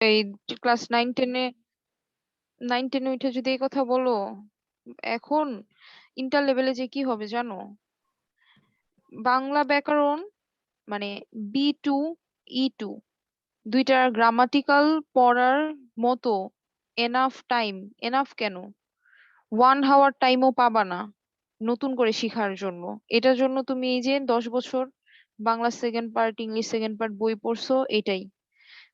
এই ক্লাস 9 10-এ উঠে যদি এই কথা বলো, এখন ইন্টার লেভেলে যে কি হবে জানো? বাংলা ব্যাকরণ মানে B2 E2 দুইটার গ্রামাটিক্যাল পড়ার মতো এনাফ টাইম, এনাফ কেন, 1 hour টাইমও পাবা না নতুন করে শিখার জন্য। এটার জন্য তুমি এই যে 10 বছর Bangla second part, English second part বই পড়ছো, এটাই।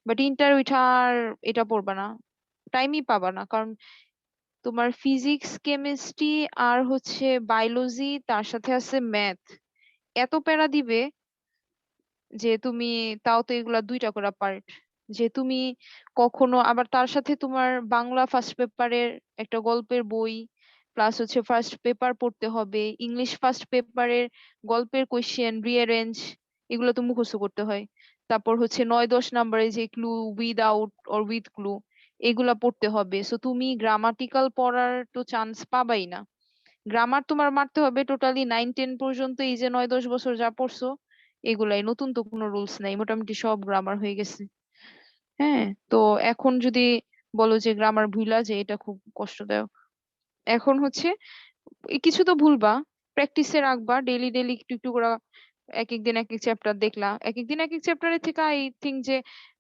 বাট ইন্টার উঠা আর এটা পড়বা না, টাইমই পাবা না। কারণ তোমার ফিজিক্স, কেমিস্ট্রি আর হচ্ছে বায়োলজি, তার সাথে আছে ম্যাথ, এত প্যারা দিবে যে তুমি, তাও তো এগুলা 2টা করে পার্ট, যে তুমি কখনো আবার তার সাথে তোমার বাংলা ফার্স্ট পেপারের একটা গল্পের বই, প্লাস হচ্ছে ফার্স্ট পেপার পড়তে হবে, ইংলিশ ফার্স্ট পেপারের গল্পের কোশ্চেন রিঅ্যারেঞ্জ, এগুলো তো মুখস্থ করতে হয়। তারপর হচ্ছে 9-10 নম্বরে যে clue, without or with clue, এগুলা পড়তে হবে। সো তুমি গ্রামাটিক্যাল পড়ার তো চান্স পাবাই না। গ্রামার তোমার মারতে হবে টোটালি 9-10 পর্যন্ত, এই যে 9-10 বছর যা পড়ছো এগুলাই, নতুন তো কোনো রুলস নাই, মোটামুটি সব গ্রামার হয়ে গেছে। হ্যাঁ, তো এখন যদি বলো যে গ্রামার ভুলা, যে এটা খুব কষ্টদায়ক। এখন হচ্ছে কিছু তো ভুলবা, প্র্যাকটিসে রাখবা, ডেইলি ডেইলি একটু একটু করে এক এক দিন এক এক চ্যাপ্টার দেখলা, এক এক দিন এক এক চ্যাপ্টারের থেকে আই থিঙ্ক যে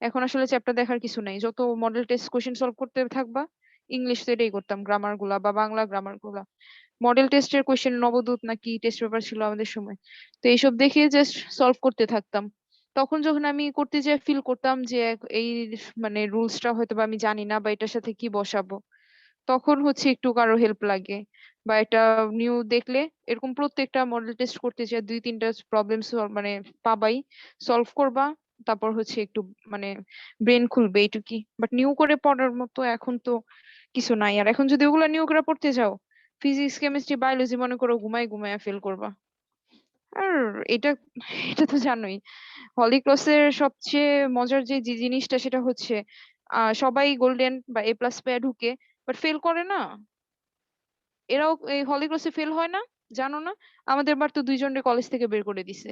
এখন আসলে চ্যাপ্টার দেখার কিছু নাই, যত মডেল টেস্ট কোশ্চেন সলভ করতে থাকবা। ইংলিশ তো এটাই করতাম, গ্রামার গুলা বা বাংলা গ্রামার গুলা, মডেল টেস্টের কোশ্চেন, নবদূত নাকি টেস্ট পেপার ছিল আমাদের সময়, তো এইসব দেখে জাস্ট সলভ করতে থাকতাম। তখন যখন আমি করতে যেয়ে ফিল করতাম যে এই মানে রুলসটা হয়তো বা আমি জানি না, বা এটার সাথে কি বসাবো, তখন হচ্ছে একটু কারো হেল্প লাগে, বা এটা নিউ দেখলে, এরকম প্রত্যেকটা মডেল টেস্ট করতে চাই 2-3টা প্রবলেম মানে পাবাই, সলভ করবা, তারপর হচ্ছে একটু মানে ব্রেন খুলবে এইটুকি। বাট নিউ করে পড়ার মতো এখন তো কিছু নাই। আর এখন যদি ওগুলা নিউ করে পড়তে যাও, ফিজিক্স, কেমিস্ট্রি, বায়োলজি মনে করো ঘুমায় ঘুমায় ফেল করবা। আর এটা এটা তো জানোই, হলি ক্রসের সবচেয়ে মজার যে যে জিনিসটা সেটা হচ্ছে সবাই গোল্ডেন বা A+ পেয়ে ঢুকে, বাট ফেল করে না। এরাও এই হলি ক্রসে ফেল হয় না, জানো না? আমাদের বার তো 2জনকে কলেজ থেকে বের করে দিছে।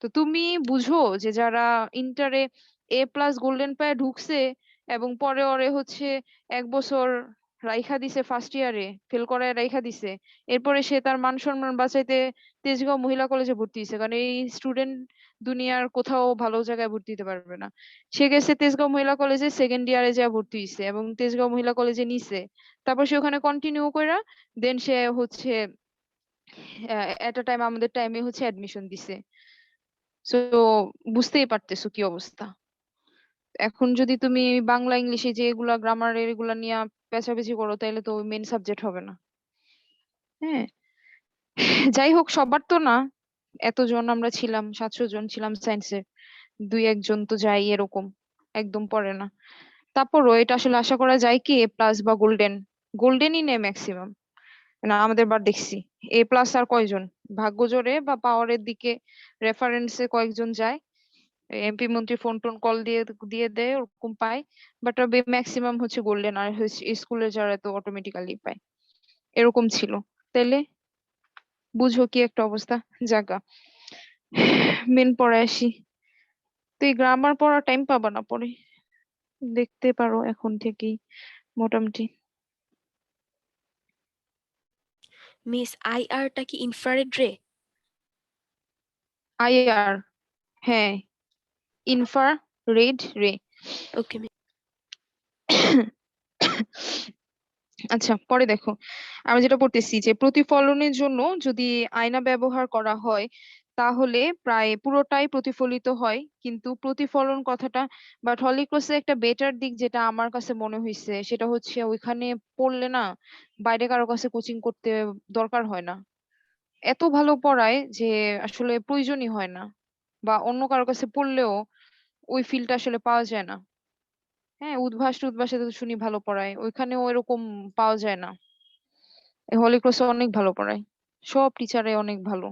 তো তুমি বুঝো যে যারা ইন্টারে A+ গোল্ডেন পায়ে ঢুকছে, এবং পরে ওরে হচ্ছে 1 বছর রাইখা দিছে, ফার্স্ট ইয়ারে ফেল করায় রাইখা দিছে, এরপরে সে তার মান সম্মান বাঁচাইতে তেজগাঁও মহিলা কলেজে ভর্তি হয়েছে, কারণ এই স্টুডেন্ট দুনিয়ার কোথাও ভালো জায়গায় ভর্তি হতে পারবে না। সে গেছে তেজগাঁও মহিলা কলেজে, সেকেন্ড ইয়ারে যা ভর্তি হয়েছে এবং তেজগাঁও মহিলা কলেজে নিছে। তারপর সে ওখানে কন্টিনিউ কইরা দেন সে হচ্ছে এট আ টাইম আমাদের টাইমে হচ্ছে অ্যাডমিশন দিছে। তো বুঝতেই পারতেছো কি অবস্থা। এখন যদি তুমি বাংলা ইংলিশে যে এগুলা গ্রামার এগুলা নিয়ে পেঁচাপেচি করো, তাহলে তো মেন সাবজেক্ট হবে না। হ্যাঁ, যাই হোক, সবার তো না, এতজন আমরা ছিলাম, 700 জন ছিলাম সায়েন্সের, 2-1 জন তো যাই এরকম একদম পড়ে না। তারপরও এটা আসলে আশা করা যায় কি A+ বা গোল্ডেন, গোল্ডেনই নেই ম্যাক্সিমাম। না, আমাদের বার দেখছি A+ আর কয়জন, ভাগ্য জোরে বা পাওয়ারের দিকে রেফারেন্সে কয়েকজন যায়, এমপি মন্ত্রী ফোন টোন কল দিয়ে দিয়ে দেয়, ওরকম পায়। বাট ম্যাক্সিমাম হচ্ছে গোল্ডেন, আর হচ্ছে স্কুলের যারা তো অটোমেটিক্যালি পায়, এরকম ছিল। তাইলে বুঝো কি একটা অবস্থা। জাগা মেন পড়ায় আসি, তো এই গ্রামার পড়ার টাইম পাবা না পরে, দেখতে পারো এখন থেকেই মোটামুটি। মিস আইআরটা কি ইনফ্রারেড রে? IR, হ্যাঁ, ইনফ্রা রেড রে। ওকে। আচ্ছা, পরে দেখো, আমি যেটা পড়তেছি যে প্রতিফলনের জন্য যদি আয়না ব্যবহার করা হয়, তাহলে প্রায় পুরোটাই প্রতিফলিত হয়। কিন্তু প্রতিফলন কথাটা, বাট হলিক্রসে একটা বেটার দিক যেটা আমার কাছে মনে হয়েছে, সেটা হচ্ছে ওইখানে পড়লে না, বাইরে কারো কাছে কোচিং করতে দরকার হয় না, এত ভালো পড়ায় যে আসলে প্রয়োজনই হয় না। বা অন্য কারো কাছে পড়লেও ওই ফিলটা আসলে পাওয়া যায় না। হ্যাঁ, উদ্ভাস টুদ্ভাসে তো শুনি ভালো পড়ায়, ওইখানেও এরকম পাওয়া যায় না। হলি ক্রসে অনেক ভালো পড়ায়, সব টিচারে অনেক ভালো।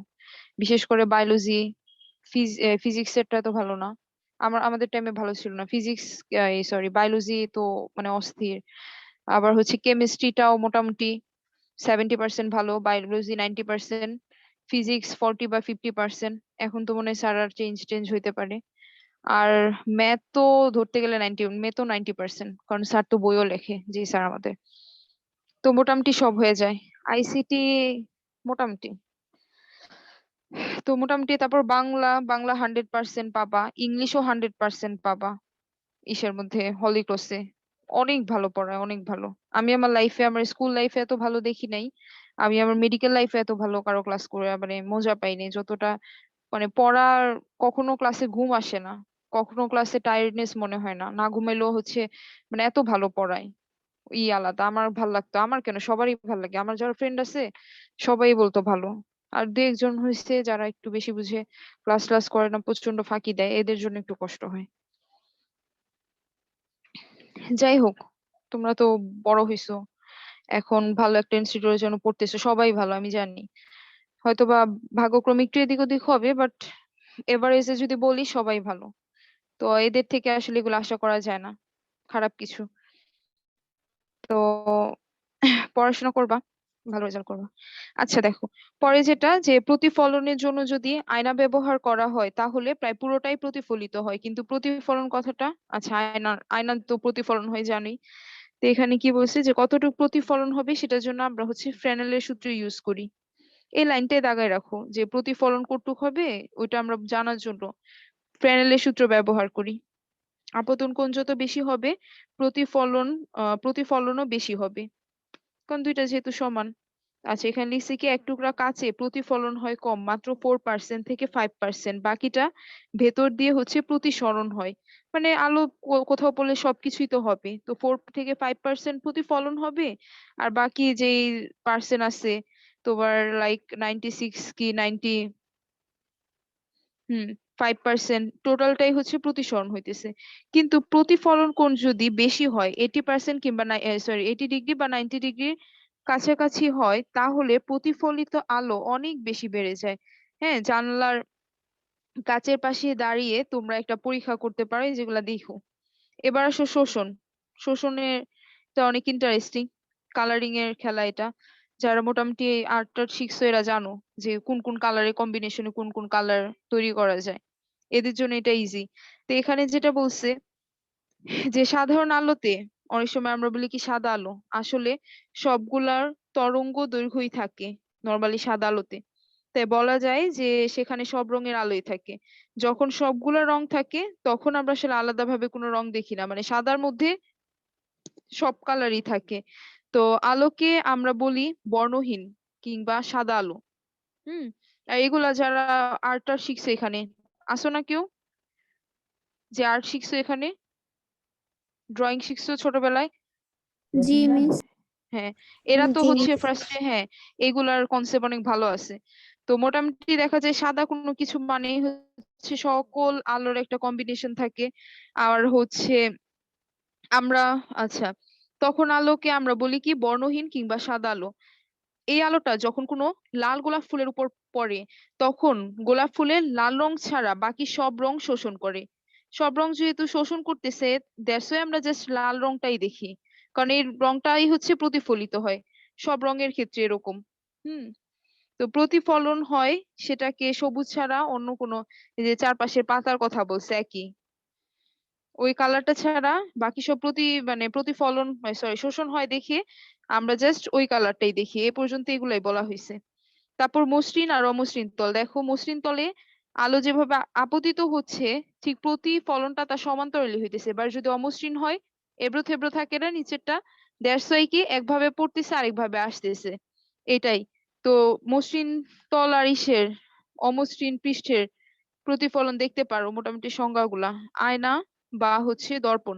বিশেষ করে বায়োলজি, ফিজিক্স এরটা তো ভালো না, আমাদের টাইমে ভালো ছিল না ফিজিক্স, সরি বায়োলজি তো মানে অস্থির। আবার হচ্ছে কেমিস্ট্রিটাও মোটামুটি 70% ভালো, বায়োলজি 90%, ফিজিক্স 40 বা 50%। এখন তো মনে হয় স্যার আর চেঞ্জ টেঞ্জ হইতে পারে। আর ম্যাথ তো ধরতে গেলে 90, ম্যাথ তো 90%, কারণ স্যার তো বইও লেখে, জি স্যার আমাদের। তো মোটামুটি সব হয়ে যায়। আইসিটি মোটামুটি, তো মোটামুটি তারপর বাংলা, বাংলা 100% পাবা, ইংলিশও 100% পাবা ইসের মধ্যে, হলি ক্রসে। অনেক ভালো পড়ায়, অনেক ভালো। আমি আমার লাইফে, আমার স্কুল লাইফে এত ভালো দেখি নাই। আমি আমার মেডিকেল লাইফে এত ভালো কারো ক্লাস করে মানে মজা পাইনি যতটা। মানে পড়ার, কখনো ক্লাসে ঘুম আসে না, কখনো ক্লাসে টায়ার্ডনেস মনে হয় না, না ঘুমাইলেও হচ্ছে, মানে এত ভালো পড়ায়। আলাদা, আমার ভাল লাগতো। আমার কেন, সবারই ভাল লাগে, আমার যারা ফ্রেন্ড আছে সবাই বলতো ভালো। আর দু একজন হয়েছে যারা একটু বেশি বুঝে, ক্লাস ক্লাস করে না, প্রচন্ড ফাঁকি দেয়, এদের জন্য একটু কষ্ট হয়। যাই হোক, তোমরা তো বড় হইছো, এখন ভালো একটা ইনস্টিটিউটের জন্য পড়তেছো, সবাই ভালো আমি জানি। হয়তোবা ভাগ্যক্রমে একটু এদিক ওদিক হবে, বাট এভারেজে যদি বলি সবাই ভালো। তো এদের থেকে আসলে এগুলো আশা করা যায় না, খারাপ কিছু। তো পড়াশোনা করবা, ভালো রেজাল্ট করবা। আচ্ছা দেখো, পরে যেটা, যে প্রতিফলনের জন্য যদি আয়না ব্যবহার করা হয় তাহলে প্রায় পুরোটাই প্রতিফলিত হয়, কিন্তু প্রতিফলন কথাটা, আচ্ছা আয়না, আয়না তো প্রতিফলন হয় জানি। তো এখানে কি বলছে, যে কতটুকু প্রতিফলন হবে সেটার জন্য আমরা হচ্ছে ফ্রেনেলের সূত্র ইউজ করি। এই লাইনটাই দাগায় রাখো, যে প্রতিফলন কতটুকু হবে ওইটা আমরা জানার জন্য ফ্রেনেলের সূত্র ব্যবহার করি। আপতন কোণ যত বেশি হবে, প্রতিফলন, প্রতিফলনও বেশি হবে, কারণ দুইটা যেহেতু সমান। আচ্ছা এখানে লিখছি কি, এক টুকরা কাচে প্রতিফলন হয় কম, মাত্র 4% থেকে 5%, বাকিটা ভেতর দিয়ে হচ্ছে প্রতিসরণ হয়। মানে আলো কোথাও পড়লে সবকিছুই তো হবে, তো 4 থেকে 5% প্রতিফলন হবে, আর বাকি যেই পার্সেন্ট আছে তোমার, লাইক 96 কি 90, 5% টোটালটাই হচ্ছে প্রতিসরণ হইতেছে। কিন্তু প্রতিফলন কোণ যদি বেশি হয়, 80% কিংবা, সরি 80 ডিগ্রি বা 90 ডিগ্রির কাছাকাছি হয়, তাহলে প্রতিফলিত আলো অনেক বেশি বেড়ে যায়। হ্যাঁ, জানলার কাচের পাশে দাঁড়িয়ে তোমরা একটা পরীক্ষা করতে পারো, যেগুলা দেখো। এবার আসো শোষণ। শোষণের এটা অনেক ইন্টারেস্টিং, কালারিং এর খেলা এটা। যারা মোটামুটি আর্ট টার্ট শিখছো এরা জানো যে কোন কোন কালারের কম্বিনেশনে কোন কোন কালার তৈরি করা যায়, এদের জন্য এটা ইজি। তো এখানে যেটা বলছে, যে সাধারণ আলোতে অনেক সময় আমরা বলি কি সাদা আলো, আসলে সবগুলার তরঙ্গ দৈর্ঘ্যই থাকে নর্মালি সাদা আলোতে। তাই বলা যায় যে সেখানে সব রঙের আলোই থাকে। যখন সবগুলা রং থাকে তখন আমরা আসলে আলাদাভাবে কোনো রং দেখি না, মানে সাদার মধ্যে সব কালারই থাকে। তো আলোকে আমরা বলি বর্ণহীন কিংবা সাদা আলো। হুম। আর এগুলা যারা আর্ট টার্ট শিখছে এখানে, আসো না কেউ যে আর্ট শিখছো এখানে, ড্রয়িং শিখছো ছোটবেলায়? জি মিস। হ্যাঁ, এরা তো জি হচ্ছে মিস। ফার্স্টে, হ্যাঁ, এগুলার কনসেপ্ট অনেক ভালো আছে। তো মোটামুটি দেখা যায় সাদা কোনো কিছু মানেই হচ্ছে সকল আলোর একটা কম্বিনেশন থাকে। আর হচ্ছে আমরা, আচ্ছা, তখন আলোকে আমরা বলি কি বর্ণহীন কিংবা সাদা আলো। এই আলোটা যখন কোনো লাল গোলাপ ফুলের উপর পড়ে, তখন গোলাপ ফুলের লাল রং ছাড়া বাকি সব রং শোষণ করে। সব রং যেহেতু শোষণ করতেছে, দ্যাটস ওয়াই আমরা জাস্ট লাল রংটাই দেখি, কারণ এই রংটাই হচ্ছে প্রতিফলিত হয়। সব রঙের ক্ষেত্রে এরকম। হুম। তো প্রতিফলন হয় সেটাকে সবুজ ছাড়া অন্য কোনো, এই যে চারপাশের পাতার কথা বলছে একই, ওই কালারটা ছাড়া বাকি সব মানে প্রতিফলন, সরি শোষণ হয় দেখে আমরা জাস্ট ওই কালারটাই দেখি। এ পর্যন্ত এগুলাই বলা হয়েছে। তারপর মসৃণ আর অমসৃণ তল দেখো, মসৃণ তলে আলো যেভাবে আপতিত হচ্ছে, ঠিক প্রতিফলনটা তার সমান্তরালে হইতেছে। এবার যদি অমসৃণ হয়, এবড়ো থেবড়ো থাকে না নিচেরটা, দ্যাটস ওয়াই কি একভাবে পড়তেছে আরেকভাবে আসতেছে, এটাই। তো মসৃণ তল আর অমসৃণ পৃষ্ঠের প্রতিফলন দেখতে পারো মোটামুটি সংজ্ঞাগুলা, আয়না বা হচ্ছে দর্পণ।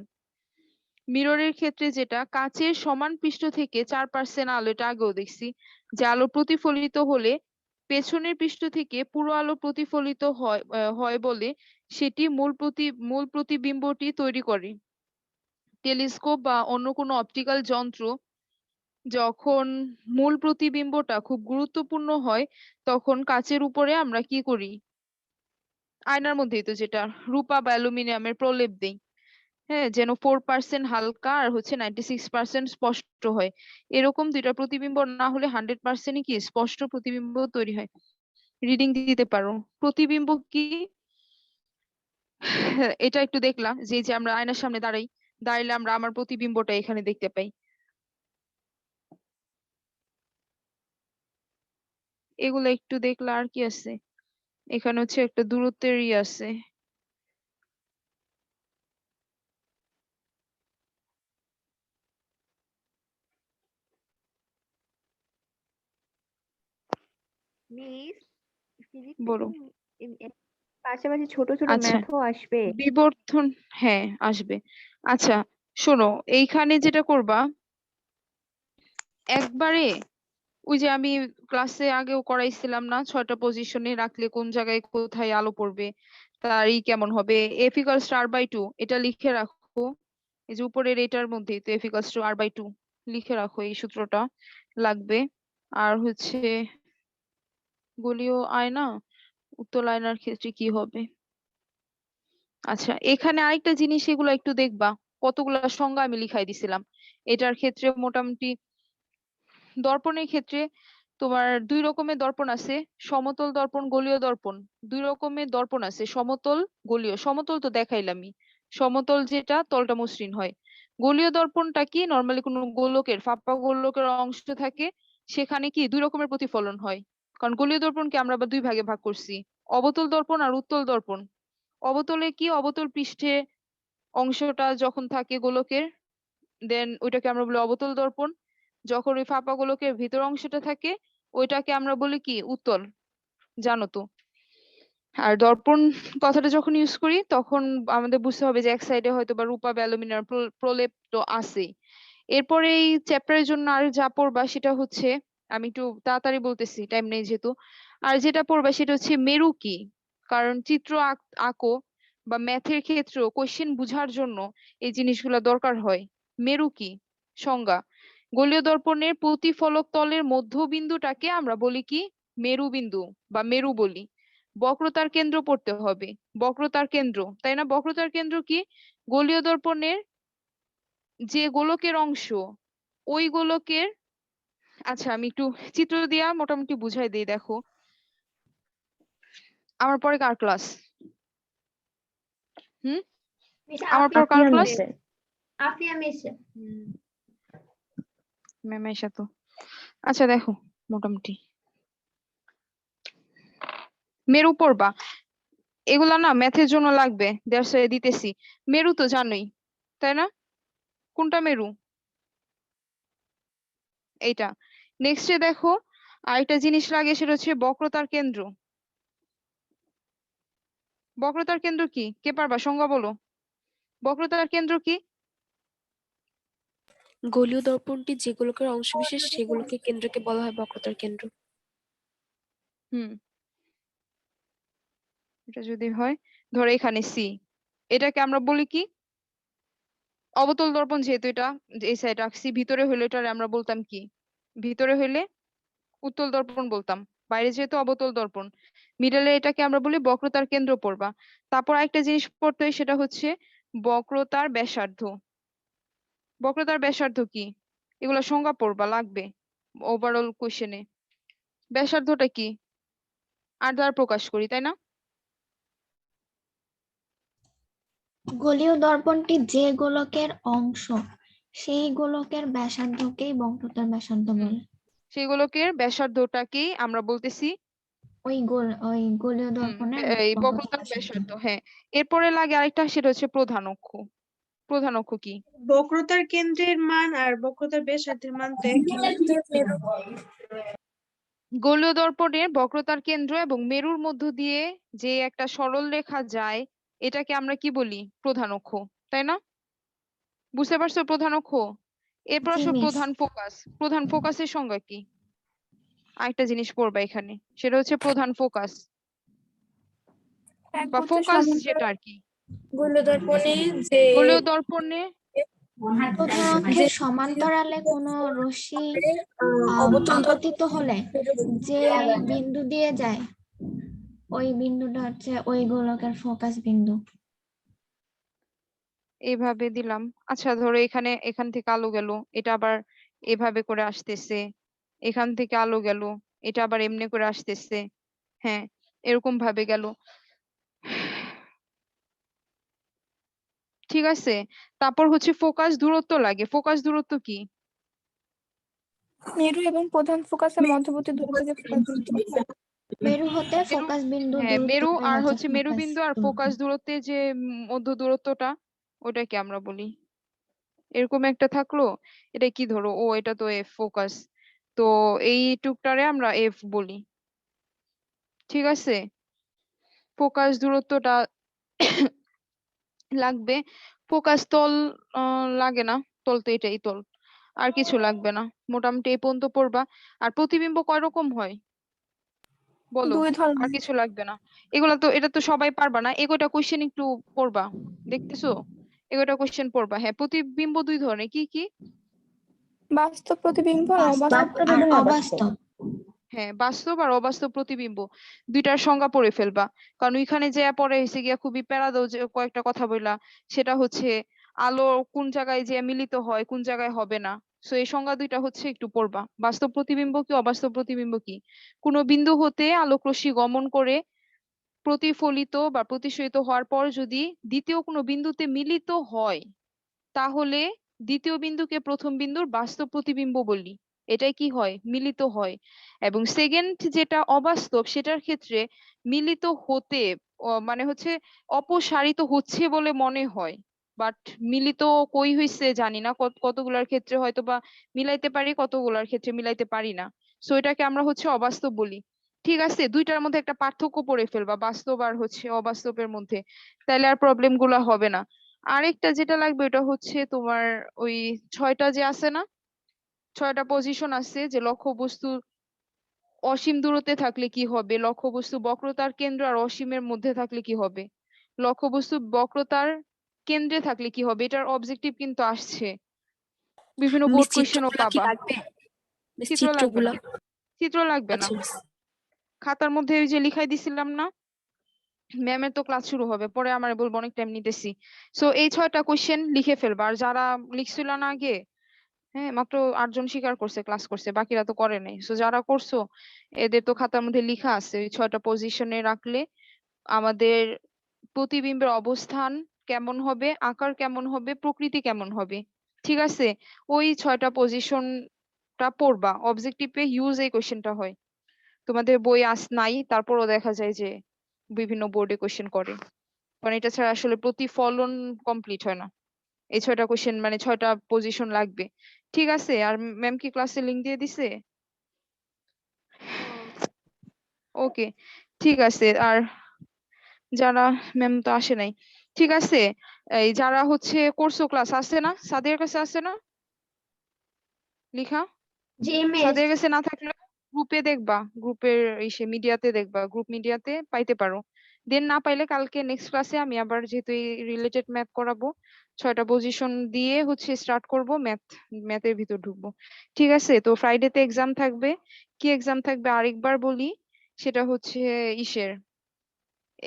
মিররের ক্ষেত্রে যেটা, কাচের সমান পৃষ্ঠ থেকে 4% আলো, এটা আগেও দেখছি, যে আলো প্রতিফলিত হলে পেছনের পৃষ্ঠ থেকে পুরো আলো প্রতিফলিত হয় বলে সেটি মূল প্রতিবিম্বটি তৈরি করে। টেলিস্কোপ বা অন্য কোনো অপটিক্যাল যন্ত্র, যখন মূল প্রতিবিম্বটা খুব গুরুত্বপূর্ণ হয়, তখন কাচের উপরে আমরা কি করি, আয়নার মধ্যেই তো যেটা, রূপা বা অ্যালুমিনিয়ামের প্রলেপ দেই। হ্যাঁ, যেন 4% হালকা আর হচ্ছে 96% স্পষ্ট হয়। এরকম দুইটা প্রতিবিম্ব না হলে 100%ই কি স্পষ্ট প্রতিবিম্ব তৈরি হয়। রিডিং দিতে পারো। প্রতিবিম্ব কি, এটা একটু দেখলাম যে আমরা আয়নার সামনে দাঁড়াইলে আমরা আমার প্রতিবিম্বটা এখানে দেখতে পাই। এগুলো একটু দেখলে আর কি আছে, এখানে হচ্ছে একটা দূরত্বের আছে। মিস ফিজিক্স বলো। পাশাপাশি ছোট ছোট আচ্ছা, ম্যাথও আসবে। বিবর্ধন, হ্যাঁ আসবে। আচ্ছা শোনো, এইখানে যেটা করবা একবারে, ওই যে আমি ক্লাসে আগেও করাইছিলাম না, 6টা পজিশনে রাখলে কোন জায়গায় কোথায় আলো পড়বে, তার কেমন হবে, এফ ইকুয়ালস টু r/2 এটা লিখে রাখো। এই যে উপরের এটার মধ্যে তো এফ ইকুয়ালস টু r/2 লিখে রাখো, এই সূত্রটা লাগবে। আর হচ্ছে গোলীয় আয়না, উত্তল আয়নার ক্ষেত্রে কি হবে। আচ্ছা এখানে আরেকটা জিনিস, এগুলো একটু দেখবা, কতগুলা সংজ্ঞা আমি লিখাই দিছিলাম। এটার ক্ষেত্রে মোটামুটি দর্পণের ক্ষেত্রে তোমার 2 রকমের দর্পণ আছে, সমতল দর্পণ, গোলীয় দর্পণ। 2 রকমের দর্পণ আছে, সমতল, গোলীয়। সমতল তো দেখাইলামই, সমতল যেটা তলটা মসৃণ হয়। গোলীয় দর্পণটা কি, নর্মালি কোনো গোলকের ফাঁপা গোলকের অংশ থাকে, সেখানে কি 2 রকমের প্রতিফলন হয়। কারণ গোলীয় দর্পণকে আমরা আবার 2 ভাগে ভাগ করছি, অবতল দর্পণ আর উত্তল দর্পণ। অবতলে কি, অবতল পৃষ্ঠে অংশটা যখন থাকে গোলকের, দেন ওইটাকে আমরা বলি অবতল দর্পণ। যখন ওই ফাঁপা গোলকের ভিতর অংশটা থাকে, ওইটাকে আমরা বলি কি, উত্তল। জানো তো। আর দর্পণ কথাটা যখন ইউজ করি তখন আমাদের বুঝতে হবে যে এক সাইডে হয়তো বা রূপা বা অ্যালুমিনিয়াম প্রলেপ তো আছেই। এরপরে এই চ্যাপ্টারের জন্য আর যা পড়বা সেটা হচ্ছে, আমি একটু তাড়াতাড়ি বলতেছি, টাইম নেই যেহেতু। আর যেটা পড়বা সেটা হচ্ছে মেরু কি। কারণ চিত্র আঁকো বা ম্যাথের ক্ষেত্রেও কোশ্চেন বুঝার জন্য এই জিনিসগুলো দরকার হয়। মেরু কি, সংজ্ঞা। গোলীয় দর্পণের প্রতিফলক তলের মধ্যবিন্দুটাকে আমরা বলি কি, মেরু বিন্দু বা মেরু বলি। বক্রতার কেন্দ্র পড়তে হবে, বক্রতার কেন্দ্র, তাই না? বক্রতার কেন্দ্র কি, গোলীয় দর্পণের যে গোলকের অংশ, ওই গোলকের, আচ্ছা আমি একটু চিত্র দিয়া মোটামুটি বুঝাই দিই, দেখো। আমার পরে কার ক্লাস? হুম, মিস আমার পর কার আফিয়া ক্লাস? মিসের। আফিয়া মিসের। ম্যাম এসা তো। আচ্ছা দেখো, মোটামুটি মেরু পড়বা, এগুলা না ম্যাথের জন্য লাগবে, দ্যাটস দিতেছি। মেরু তো জানোই, তাই না? কোনটা মেরু? এইটা। নেক্সটে দেখো, আরেকটা জিনিস লাগে, সেটা হচ্ছে বক্রতার কেন্দ্র। বক্রতার কেন্দ্র কি, কে পারবা সংজ্ঞা বলো। বক্রতার কেন্দ্র কি? গোলীয় দর্পণটি যে গোলকের অংশবিশেষ সেগুলোকে কেন্দ্রকে বলা হয় বক্রতার কেন্দ্র। হুম, এটা যদি হয়, ধরো এখানে সি, এটাকে আমরা বলি কি, অবতল দর্পণ। যেহেতু এটা এই সাইড আঁকছি, ভিতরে হইলে এটারে আমরা বলতাম কি, ভিতরে হইলে উত্তল দর্পণ বলতাম, বাইরে যেহেতু অবতল দর্পণ। মিডলে এটাকে আমরা বলি বক্রতার কেন্দ্র পড়বা। তারপর একটা জিনিস পড়তে হয়, সেটা হচ্ছে বক্রতার ব্যাসার্ধ। বক্রতার ব্যাসার্ধ কি, এগুলা সংজ্ঞা পড়বা, লাগবে ওভারঅল কোশ্চেনে। ব্যাসার্ধটা কি, আর দ্বারা প্রকাশ করি, তাই না? গোলীয় দর্পণটি যে গোলকের অংশ সেই গোলকের ব্যাসার্ধকেই বক্রতার ব্যাসার্ধ বলে। সেগুলোকে ব্যাসার্ধটাকেই আমরা বলতেছি ওই গোলীয় দর্পণের এই বক্রতার বক্রতার ব্যাসার্ধ। ব্যাসার্ধ, হ্যাঁ। এরপরে লাগে আরেকটা, সেটা হচ্ছে প্রধান অক্ষ। প্রধান অক্ষ কি? বক্রতার কেন্দ্রের মান আর বক্রতার ব্যাসার্ধের মান তো একই না? গোলীয় দর্পণের বক্রতার কেন্দ্র এবং মেরুর মধ্য দিয়ে যে একটা সরল রেখা যায়, এটাকে আমরা কি বলি, প্রধান অক্ষ, তাই না? বুঝতে পারছো প্রধান অক্ষ। এরপর জি আসো মিস। প্রধান ফোকাস। প্রধান ফোকাসের সংজ্ঞা কি, আরেকটা জিনিস পড়বা এখানে, সেটা হচ্ছে প্রধান ফোকাস এক বা হচ্ছে ফোকাস যেটা আর কি। গোলীয় দর্পণে যে গোলীয় দর্পণে প্রধান অক্ষের সমান্তরালে কোনো রশ্মি অবতল আপতিত হলে যে বিন্দু দিয়ে যায় ওই বিন্দুটা হচ্ছে ওই গোলকের ফোকাস বিন্দু। এইভাবে দিলাম। আচ্ছা ধরো এখান থেকে আলো গেল, এটা আবার এভাবে করে আসতেছে, এখান থেকে আলো গেল, এটা আবার এমনি করে আসতেছে, হ্যাঁ, এরকম ভাবে গেল। ঠিক আছে, তারপর হচ্ছে ফোকাস দূরত্ব লাগে। ফোকাস দূরত্ব কি? মেরু এবং প্রধান ফোকাসের মধ্যবর্তী দূরত্বকে ফোকাস দূরত্ব বলে। মেরু হতে মেরু, ফোকাস বিন্দু হ্যাঁ মেরু দূরত্বকে আর হচ্ছে হচ্ছে ফোকাস মেরুবিন্দু আর ফোকাস দূরত্বের যে মধ্য দূরত্বটা, ওটাকে আমরা বলি। এরকম একটা থাকলো, এটা কি ধরো, ও এটা তো এফ ফোকাস, তো এই টুকটারে আমরা এফ বলি। ঠিক আছে, ফোকাস দূরত্বটা লাগবে। ফোকাস তল লাগে না, তল তো এটাই তল, আর কিছু লাগবে না, মোটামুটি এই পর্যন্ত পড়বা। আর প্রতিবিম্ব কয় রকম হয় বলো? 2 আর ধরনের। কিছু লাগবে না। এগুলা তো, এটা তো সবাই পারবা না, এগোটা কোশ্চেন একটু পড়বা, দেখতেছো? এগোটা কোশ্চেন পড়বা। হ্যাঁ, প্রতিবিম্ব 2 ধরনের, কি কি? বাস্তব প্রতিবিম্ব আর বাস্তব অবাস্তব আর প্রতিবিম্ব। অবাস্তব। হ্যাঁ, বাস্তব আর অবাস্তব প্রতিবিম্ব, দুইটার সংজ্ঞা পড়ে ফেলবা। কারণ ওইখানে যে পরে হয়েছে গিয়া খুবই প্যারা দাও যে কয়েকটা কথা বললা, সেটা হচ্ছে আলো কোন জায়গায় যে মিলিত হয়, কোন জায়গায় হবে না। সো এই সংজ্ঞা দুইটা হচ্ছে একটু পড়বা। বাস্তব প্রতিবিম্ব কি, অবাস্তব প্রতিবিম্ব কি? কোনো বিন্দু হতে আলোক রশ্মি গমন করে প্রতিফলিত বা প্রতিসরিত হওয়ার পর যদি দ্বিতীয় কোনো বিন্দুতে মিলিত হয়, তাহলে দ্বিতীয় বিন্দুকে প্রথম বিন্দুর বাস্তব প্রতিবিম্ব বলি। এটাই কি হয়, মিলিত হয়। এবং সেকেন্ড যেটা অবাস্তব, সেটার ক্ষেত্রে মিলিত হতে মানে হচ্ছে অপসারিত হচ্ছে বলে মনে হয়, বাট মিলিত কই হইছে জানি না, কতগুলার ক্ষেত্রে হয়তো বা মিলাইতে পারি, কতগুলার ক্ষেত্রে মিলাইতে পারি না। সো এটাকে আমরা হচ্ছে অবাস্তব বলি। ঠিক আছে, দুইটার মধ্যে একটা পার্থক্য পড়ে ফেলবা, বাস্তব আর হচ্ছে অবাস্তবের মধ্যে, তাহলে আর প্রবলেম গুলা হবে না। আরেকটা যেটা লাগবে ওটা হচ্ছে তোমার ওই 6টা যে আছে না, 6টা পজিশন আছে, যে লক্ষ্যবস্তু অসীম দূরত্বে থাকলে কি হবে, লক্ষ্যবস্তু বক্রতার কেন্দ্র আর অসীমের মধ্যে থাকলে কি হবে, লক্ষ্যবস্তু বক্রতার কেন্দ্রে থাকলে কি হবে। এটার অবজেক্টিভ কিন্তু আসছে, বিভিন্ন মিস বোর্ড কোয়েশ্চেনও চিত্রগুলা কি পাবা। লাগবে? মিস চিত্র লাগবে না, চিত্রগুলা। চিত্র লাগবে না। আচ্ছা মিস। খাতার মধ্যে ওই যে লিখাই দিছিলাম না, ম্যামের তো ক্লাস শুরু হবে, পরে আমার বলবো অনেক টাইম নিতেছি। সো এই 6টা কোয়েশ্চেন লিখে ফেলবা। আর যারা লিখছিল না আগে, হ্যাঁ মাত্র 8জন স্বীকার করছে, ক্লাস করছে, বাকিরা তো করে নাই। সো যারা করছো, এদের তো খাতার মধ্যে লেখা আছে ওই 6টা পজিশনে রাখলে আমাদের প্রতিবিম্বের অবস্থান কেমন হবে, আকার কেমন হবে, প্রকৃতি কেমন হবে। ঠিক আছে, ওই 6টা পজিশনটা পড়বা। অবজেক্টিভে ইউজ এই কোশ্চেনটা হয়, তোমাদের বই নাই, তারপরও দেখা যায় যে বিভিন্ন বোর্ডে কোশ্চেন করে, কারণ এটা ছাড়া আসলে প্রতিফলন কমপ্লিট হয় না। এই 6টা কোশ্চেন মানে 6টা পজিশন লাগবে। ঠিক আছে, আর ম্যাম কি ক্লাসে লিংক দিয়ে দিছে? ওকে, ঠিক আছে। আর যারা, ম্যাম তো আসে নাই, ঠিক আছে, এই যারা হচ্ছে করছো ক্লাস আছে না, সাদের কাছে আছে না লিখা? জি মিস। সাদের কাছে না থাকলে গ্রুপে দেখবা, গ্রুপের ইসে মিডিয়াতে দেখবা, গ্রুপ মিডিয়াতে পাইতে পারো। দেন না পাইলে কালকে নেক্সট ক্লাসে আমি আবার যেহেতু এই রিলেটেড ম্যাথ করাবো, 6টা পজিশন দিয়ে হচ্ছে স্টার্ট করব, ম্যাথের ভিতর ঢুকবো। ঠিক আছে, তো ফ্রাইডেতে এক্সাম থাকবে। কি এক্সাম থাকবে আরেকবার বলি, সেটা হচ্ছে ইসের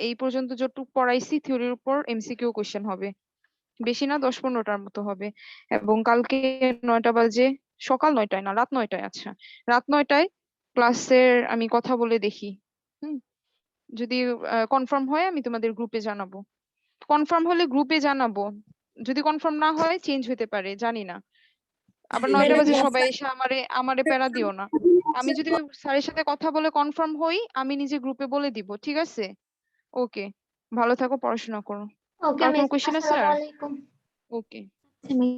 এই পর্যন্ত যতটুকু পড়াইছি থিওরির উপর এমসিকিউ কোশ্চেন হবে, বেশি না, 10-15টার মতো হবে। এবং কালকে 9টা বাজে, সকাল 9টায় না, রাত 9টায়, আচ্ছা রাত 9টায় ক্লাসের আমি কথা বলে দেখি। হুম, যদি কনফার্ম হয় আমি তোমাদের গ্রুপে জানাবো, কনফার্ম হলে গ্রুপে জানাবো, যদি কনফার্ম না হয় চেঞ্জ হতে পারে, জানি না। আবার 9টা বাজে সবাই এসে আমারে আমারে প্যারা দিও না। আমি যদি স্যারের সাথে কথা বলে কনফার্ম হই, আমি নিজে গ্রুপে বলে দিব। ঠিক আছে, ওকে, ভালো থাকো, পড়াশোনা করো। ওকে কার কোনো মিস, কোশ্চেন আছে আসসালামু আর? আলাইকুম। ওকে।